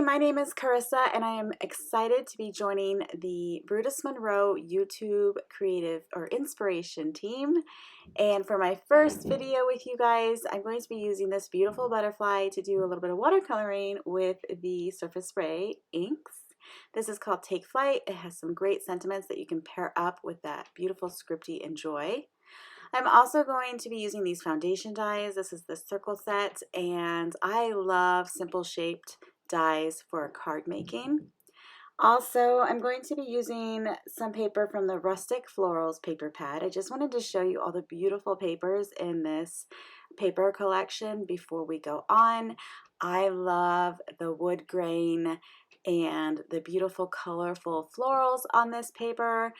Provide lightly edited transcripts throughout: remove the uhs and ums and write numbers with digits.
Hey, my name is Carissa, and I am excited to be joining the Brutus Monroe YouTube creative or inspiration team. And for my first video with you guys, I'm going to be using this beautiful butterfly to do a little bit of watercoloring with the Surface Spray inks. This is called Take Flight. It has some great sentiments that you can pair up with that beautiful scripty Enjoy. I'm also going to be using these foundation dies. This is the circle set, and I love simple shaped dies for card making. Also, I'm going to be using some paper from the Rustic Florals paper pad. I just wanted to show you all the beautiful papers in this paper collection before we go on. I love the wood grain and the beautiful colorful florals on this paper.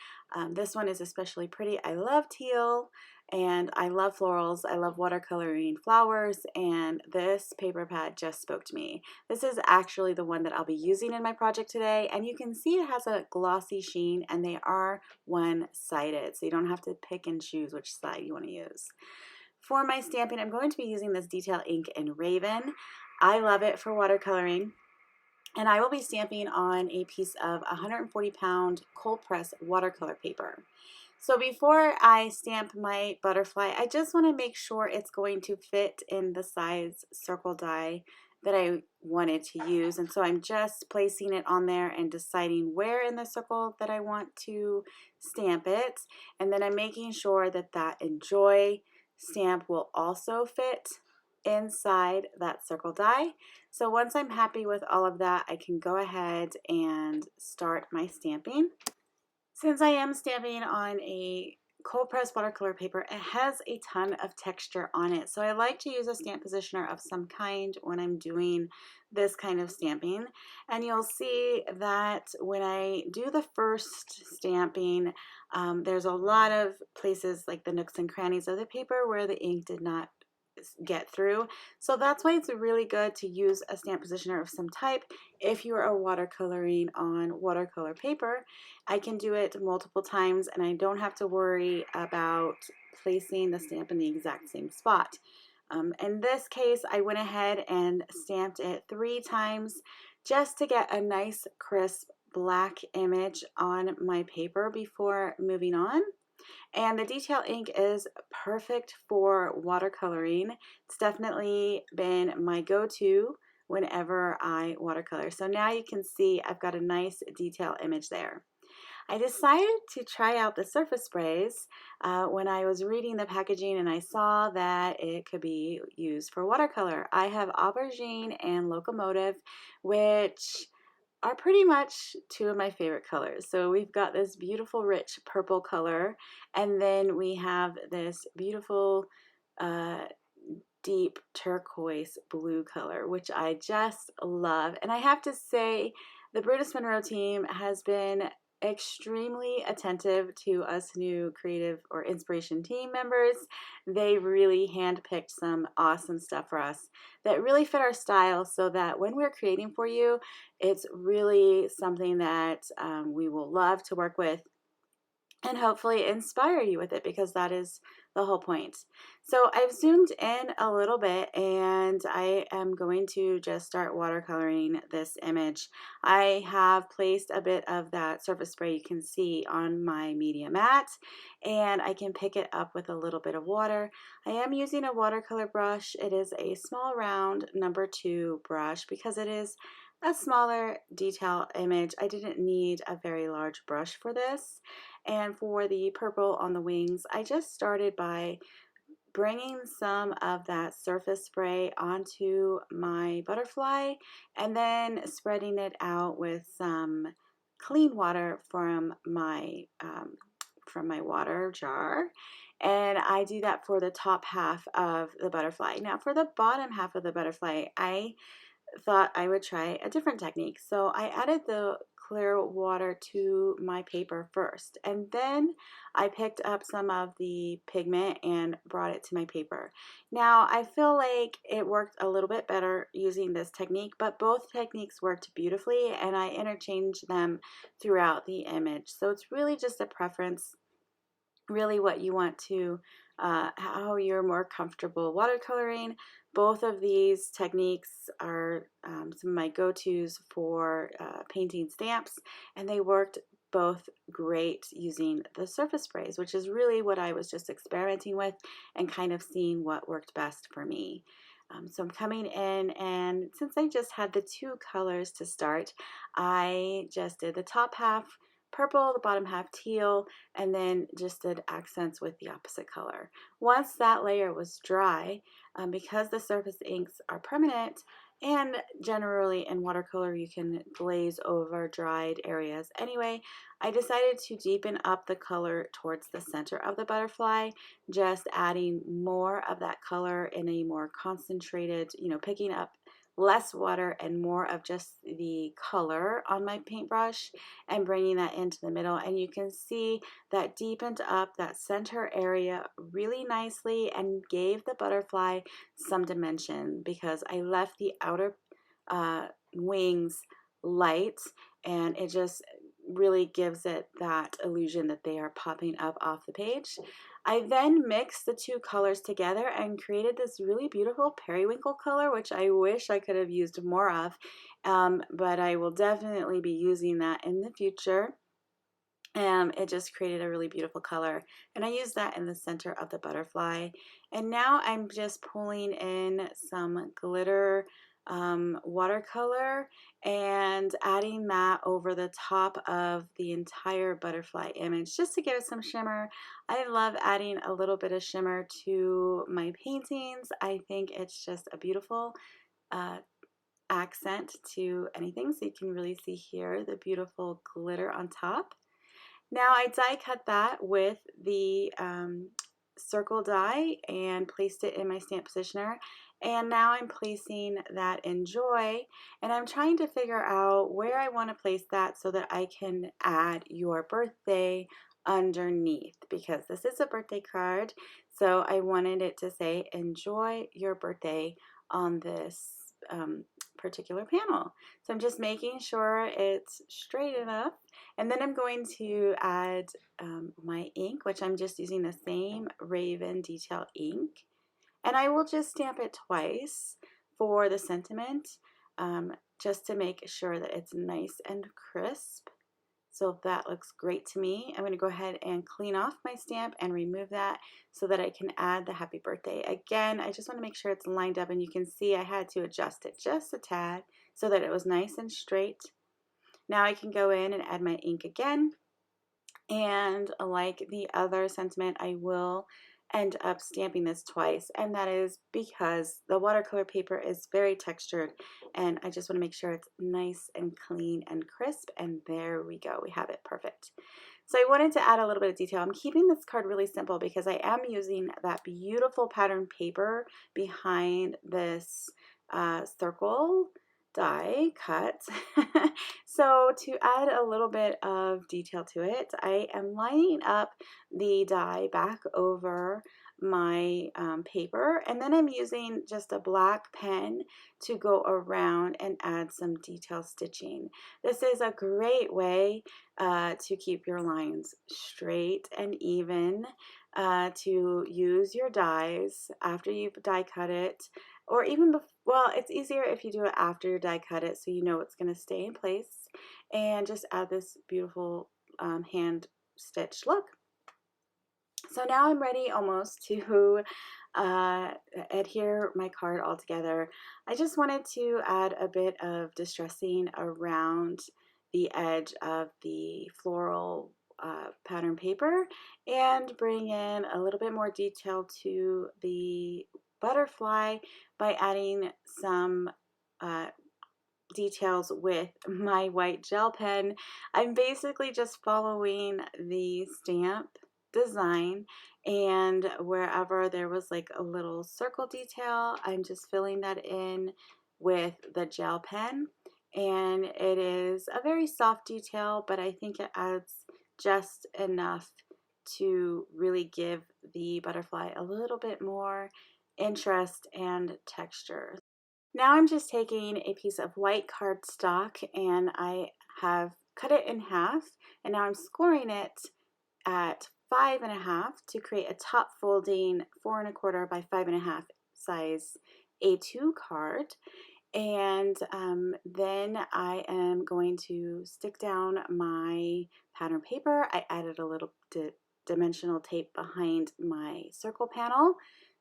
This one is especially pretty. I love teal. And I love florals, I love watercoloring flowers, and this paper pad just spoke to me. This is actually the one that I'll be using in my project today, and you can see it has a glossy sheen, and they are one-sided, so you don't have to pick and choose which side you want to use. For my stamping, I'm going to be using this detail ink in Raven. I love it for watercoloring. And I will be stamping on a piece of 140-pound cold press watercolor paper. So before I stamp my butterfly, I just want to make sure it's going to fit in the size circle die that I wanted to use. And so I'm just placing it on there and deciding where in the circle that I want to stamp it. And then I'm making sure that that Enjoy stamp will also fit inside that circle die. So once I'm happy with all of that, I can go ahead and start my stamping. Since I am stamping on a cold press watercolor paper, it has a ton of texture on it. So I like to use a stamp positioner of some kind when I'm doing this kind of stamping. And you'll see that when I do the first stamping, there's a lot of places like the nooks and crannies of the paper where the ink did not get through. So that's why it's really good to use a stamp positioner of some type. If you are watercoloring on watercolor paper, I can do it multiple times and I don't have to worry about placing the stamp in the exact same spot. In this case, I went ahead and stamped it 3 times just to get a nice crisp black image on my paper before moving on. And the detail ink is perfect for watercoloring. It's definitely been my go-to whenever I watercolor. So now you can see I've got a nice detail image there. I decided to try out the surface sprays when I was reading the packaging and I saw that it could be used for watercolor. I have Aubergine and Locomotive, which are pretty much 2 of my favorite colors. So we've got this beautiful rich purple color, and then we have this beautiful deep turquoise blue color, which I just love. And I have to say, the Brutus Monroe team has been extremely attentive to us new creative or inspiration team members. They really handpicked some awesome stuff for us that really fit our style so that when we're creating for you, it's really something that we will love to work with and hopefully inspire you with it, because that is the whole point. So I've zoomed in a little bit and I am going to just start watercoloring this image. I have placed a bit of that surface spray you can see on my media mat, and I can pick it up with a little bit of water. I am using a watercolor brush. It is a small round number 2 brush because it is a smaller detail image. I didn't need a very large brush for this. And for the purple on the wings, I just started by bringing some of that surface spray onto my butterfly and then spreading it out with some clean water from my water jar. And I do that for the top half of the butterfly. Now for the bottom half of the butterfly, I thought I would try a different technique. So I added the clear water to my paper first, and then I picked up some of the pigment and brought it to my paper. Now I feel like it worked a little bit better using this technique, but both techniques worked beautifully and I interchanged them throughout the image. So it's really just a preference, really what you want to how you're more comfortable watercoloring. Both of these techniques are some of my go-tos for painting stamps, and they worked both great using the surface sprays, which is really what I was just experimenting with and kind of seeing what worked best for me. So I'm coming in, and since I just had the two colors to start, I just did the top half purple, the bottom half teal, and then just did accents with the opposite color. Once that layer was dry, because the surface inks are permanent, and generally in watercolor you can glaze over dried areas anyway, I decided to deepen up the color towards the center of the butterfly, just adding more of that color in a more concentrated, picking up less water and more of just the color on my paintbrush and bringing that into the middle. And you can see that deepened up that center area really nicely and gave the butterfly some dimension, because I left the outer wings light, and it just really gives it that illusion that they are popping up off the page. I then mixed the two colors together and created this really beautiful periwinkle color, which I wish I could have used more of, but I will definitely be using that in the future. It just created a really beautiful color, and I used that in the center of the butterfly. And now I'm just pulling in some glitter watercolor and adding that over the top of the entire butterfly image just to give it some shimmer. I love adding a little bit of shimmer to my paintings. I think it's just a beautiful accent to anything. So you can really see here the beautiful glitter on top. Now I die cut that with the circle die and placed it in my stamp positioner, and now I'm placing that in Joy, and I'm trying to figure out where I want to place that so that I can add your birthday underneath, because this is a birthday card, so I wanted it to say enjoy your birthday on this particular panel. So I'm just making sure it's straight enough, and then I'm going to add my ink, which I'm just using the same Raven Detail ink, and I will just stamp it twice for the sentiment, just to make sure that it's nice and crisp. So that looks great to me. I'm going to go ahead and clean off my stamp and remove that so that I can add the happy birthday. Again, I just want to make sure it's lined up, and you can see I had to adjust it just a tad so that it was nice and straight. Now I can go in and add my ink again, and like the other sentiment, I will end up stamping this twice, and that is because the watercolor paper is very textured, and I just want to make sure it's nice and clean and crisp, and there we go, we have it perfect. So I wanted to add a little bit of detail. I'm keeping this card really simple because I am using that beautiful pattern paper behind this circle die cut. So to add a little bit of detail to it, I am lining up the die back over my paper, and then I'm using just a black pen to go around and add some detail stitching. This is a great way to keep your lines straight and even, to use your dies after you've die cut it, or even before. Well, it's easier if you do it after you die cut it, so you know it's going to stay in place, and just add this beautiful hand stitched look. So now I'm ready almost to adhere my card all together. I just wanted to add a bit of distressing around the edge of the floral pattern paper and bring in a little bit more detail to the butterfly by adding some details with my white gel pen. I'm basically just following the stamp design, and wherever there was like a little circle detail, I'm just filling that in with the gel pen, and it is a very soft detail, but I think it adds just enough to really give the butterfly a little bit more interest and texture. Now I'm just taking a piece of white cardstock, and I have cut it in half, and now I'm scoring it at 5.5 to create a top folding 4.25 by 5.5 size A2 card. And then I am going to stick down my pattern paper. I added a little dimensional tape behind my circle panel,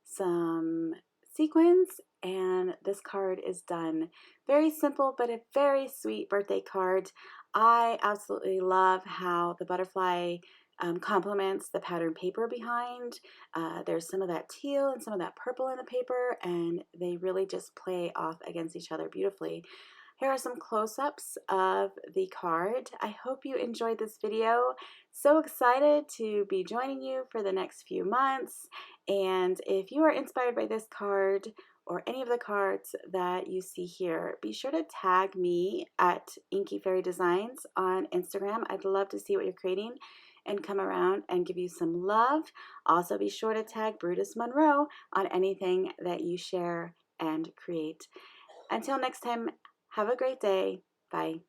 some sequins, and this card is done. Very simple, but a very sweet birthday card. I absolutely love how the butterfly complements the pattern paper behind. There's some of that teal and some of that purple in the paper, and they really just play off against each other beautifully. Here are some close-ups of the card. I hope you enjoyed this video. So excited to be joining you for the next few months. And if you are inspired by this card or any of the cards that you see here, be sure to tag me at Inky Fairy Designs on Instagram. I'd love to see what you're creating and come around and give you some love. Also, be sure to tag Brutus Monroe on anything that you share and create. Until next time, have a great day. Bye.